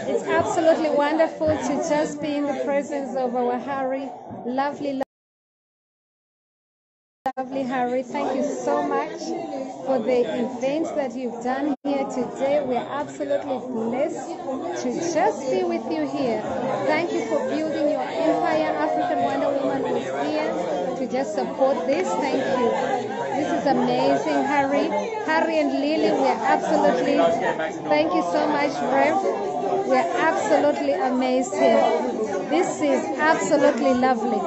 It's absolutely wonderful to just be in the presence of our Harry. Lovely Harry, thank you so much for the events that you've done here today. We're absolutely blessed to just be with you here. Thank you for building your empire. African Wonder Woman was here to just support this. Thank you. This is amazing, Harry. Harry and Lily, we're absolutely, thank you so much, Rev. We're absolutely amazed here. This is absolutely lovely.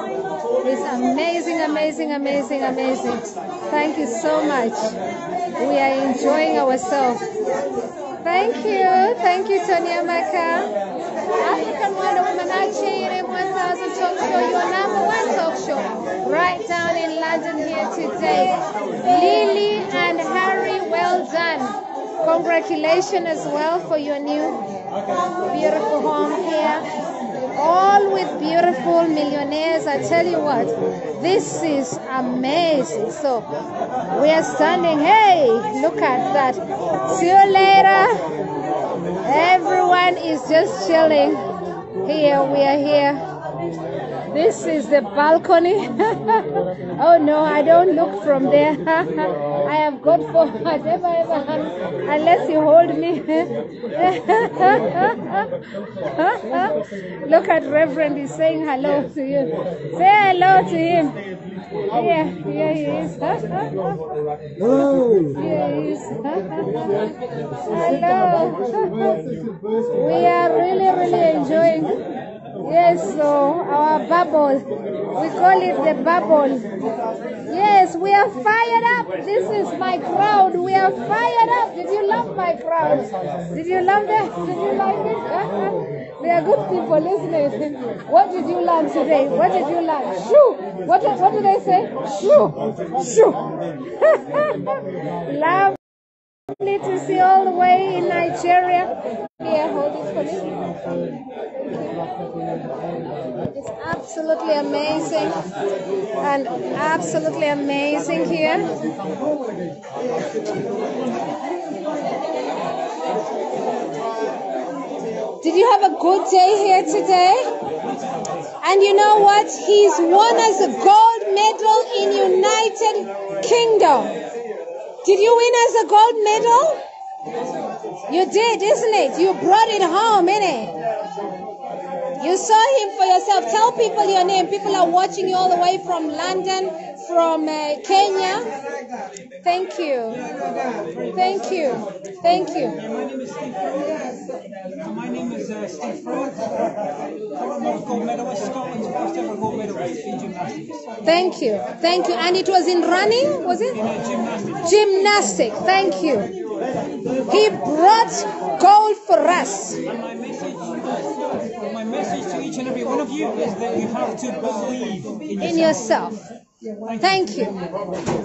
It's amazing, amazing, amazing, amazing. Thank you so much. We are enjoying ourselves. Thank you, Tonya Maka. African Wonder Woman HAM 1000 Talk Show, your #1 talk show, right down in London here today. Lily and Harry, well done. Congratulations as well for your new beautiful home here. All with beautiful millionaires. I tell you what, this is amazing. So we are standing. Hey, look at that. See you later. Everyone is just chilling here. We are here. This is the balcony. Oh no, I don't look from there. I have got forward ever, unless you hold me. Look at Reverend, he's saying hello to you. Say hello to him. Here he is. Here he is. Hello. We are really enjoying. Yes, so our bubble, we call it the bubble. Yes, we are fired up. This is my crowd. We are fired up. Did you love my crowd? Did you love that? Did you like it? They are good people, isn't it? What did you learn today? What did you learn? Shoo! What do they say? Shoo! Shoo! Lovely to see all the way in Nigeria. Here, hold it for me. It's absolutely amazing and absolutely amazing here. Did you have a good day here today? And you know what? He's won us a gold medal in United Kingdom. Did you win us a gold medal? You did, isn't it? You brought it home, innit? You saw him for yourself. Tell people your name. People are watching you all the way from London, from Kenya. Thank you. Thank you. Thank you. My name is Steve Froome. Current gold medalist, Scotland's first ever gold medalist in gymnastics. Thank you. Thank you. And it was in running, was it? In gymnastics. Gymnastics. Thank you. He brought gold for us. And my message to each and every one of you is that you have to believe in yourself. Thank you.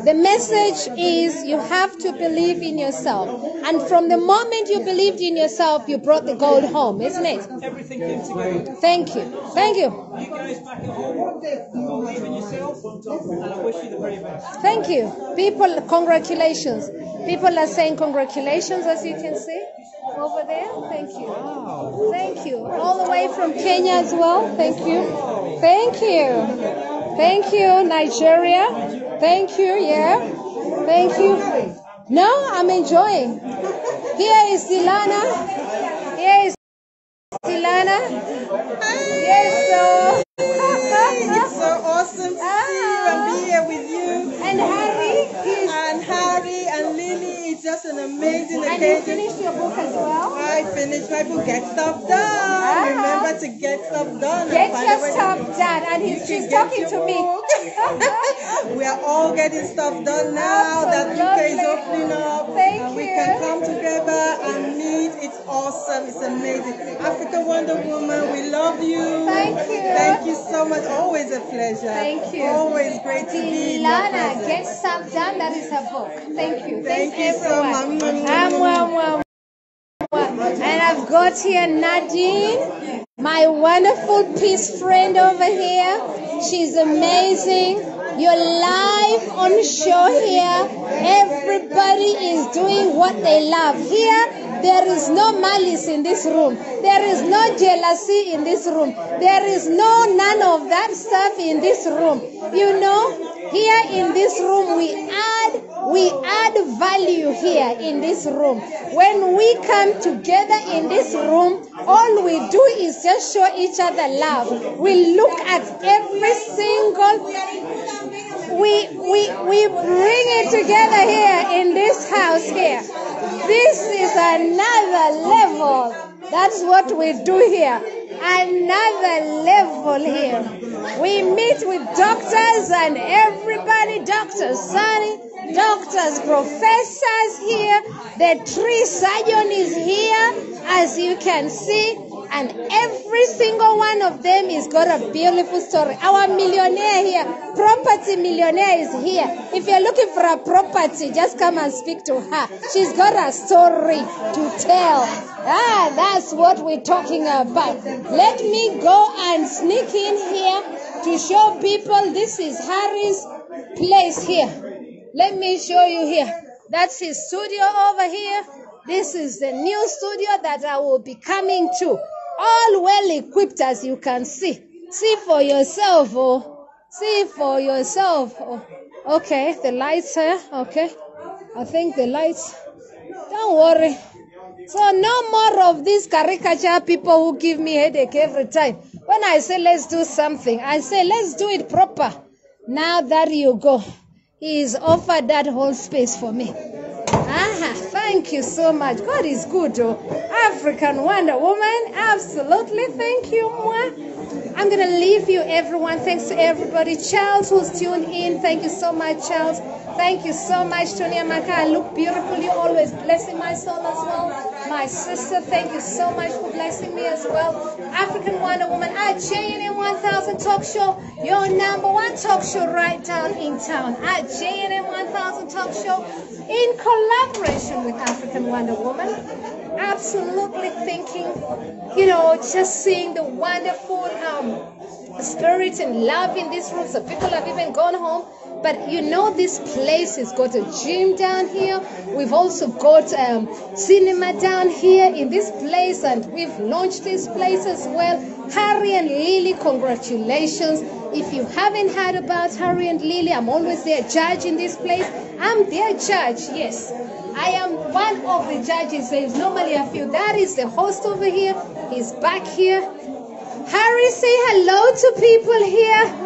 The message is you have to believe in yourself. And from the moment you believed in yourself, you brought the gold home, isn't it? Everything came together. Thank you. Thank you. You guys back at home, believe in yourself, and I wish you the very best. Thank you. People, congratulations. People are saying congratulations, as you can see over there. Thank you. Thank you. All the way from Kenya as well. Thank you. Thank you. Thank you, Nigeria. Thank you, yeah. Thank you. No, I'm enjoying. Here is Dilana. Here is Dilana. Yes, so. It's so awesome to see you and be here with you. And Harry. And Harry and Lily. It's just an amazing And you occasion. finished your book as well? I finished my book, Get Stuff Done. Remember to get stuff done. Get your stuff done. And she's talking to me. We are all getting stuff done now that UK is opening up. Thank We you. can come together and meet. It's awesome. It's amazing. African Wonder Woman, we love you. Thank you. Thank you so much. Always a pleasure. Thank you. Always great to be in your Dilana, presence. Get Stuff Done. That is her book. Thank you. Thank you so everyone. much. And I've got here Nadine, my wonderful peace friend over here. She's amazing. You're live on show here. Everybody is doing what they love. Here, there is no malice in this room. There is no jealousy in this room. There is none of that stuff in this room. You know, here in this room, we add value here in this room. When we come together in this room, all we do is just show each other love. We look at every single, we bring it together here in this house here. This is another level. That's what we do here. Another level here. We meet with doctors and everybody, Dr. Sunny, doctors, professors here. The tree surgeon is here, as you can see. And every single one of them is got a beautiful story. Our millionaire here, property millionaire, is here. If you're looking for a property, just come and speak to her. She's got a story to tell. That's what we're talking about. Let me go and sneak in here to show people this is Harry's place here. Let me show you here. That's his studio over here. This is the new studio that I will be coming to. All well equipped, as you can see. See for yourself. Oh. See for yourself. Oh. Okay, the lights here. Okay. I think the lights. Don't worry. So no more of these caricature people who give me headache every time. When I say let's do something, I say let's do it proper. Now there you go. He's offered that whole space for me. Thank you so much. God is good. Oh. African Wonder Woman. Absolutely. Thank you. I'm going to leave you, everyone. Thanks to everybody. Charles, who's tuned in. Thank you so much, Charles. Thank you so much, Tony Amaka. I look beautiful. You're always blessing my soul as well. My sister, thank you so much for blessing me as well. African Wonder Woman at JNM 1000 Talk Show. Your #1 talk show right down in town. At JNM 1000 Talk Show. In collaboration with African Wonder Woman. Absolutely thinking, just seeing the wonderful spirit and love in this room. So people have even gone home. But this place has got a gym down here. We've also got cinema down here in this place, and we've launched this place as well. Harry and Lily, congratulations. If you haven't heard about Harry and Lily, I'm always their judge in this place. I'm their judge, yes. I am one of the judges. There's normally a few. That is the host over here. He's back here. Harry, say hello to people here.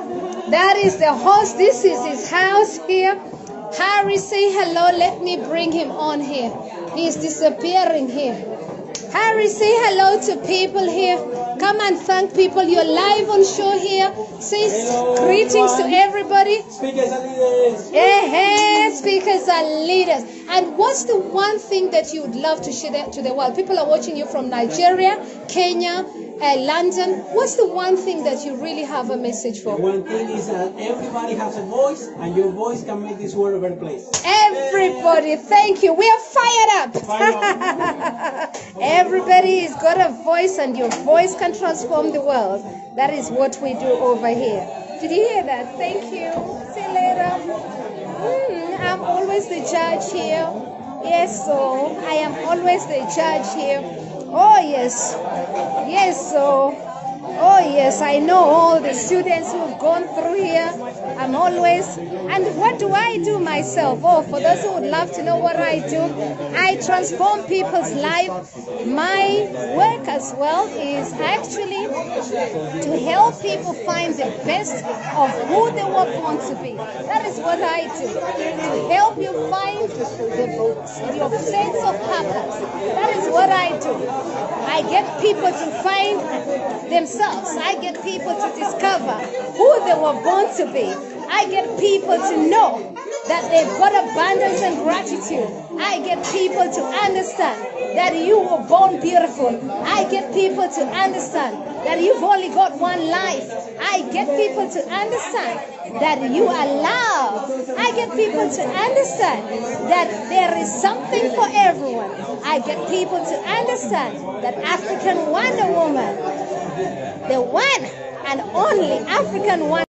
That is the host. This is his house here. Harry, say hello. Let me bring him on here. He's disappearing here. Harry, say hello to people here. Come and thank people. You're live on show here. Say greetings to everybody. Speakers and leaders. Hey, speakers and leaders. And what's the one thing that you would love to share to the world? People are watching you from Nigeria, Kenya, London. What's the one thing that you really have a message for? One thing is that everybody has a voice, and your voice can make this world a better place. Everybody, thank you. We are fired up. Everybody has got a voice, and your voice can transform the world. That is what we do over here. Did you hear that? Thank you. See you later. I'm always the judge here. Yes, so I am always the judge here. Oh, yes. Yes, so. Oh, yes, I know all the students who have gone through here. I'm always. And what do I do myself? Oh, for those who would love to know what I do, I transform people's life. My work as well is actually to help people find the best of who they were born to be. That is what I do. To help you find your sense of purpose. That is what I do. I get people to find themselves. I get people to discover who they were born to be. I get people to know that they've got abundance and gratitude. I get people to understand that you were born beautiful. I get people to understand that you've only got one life. I get people to understand that you are loved. I get people to understand that there is something for everyone. I get people to understand that African Wonder Woman, the one and only African Wonder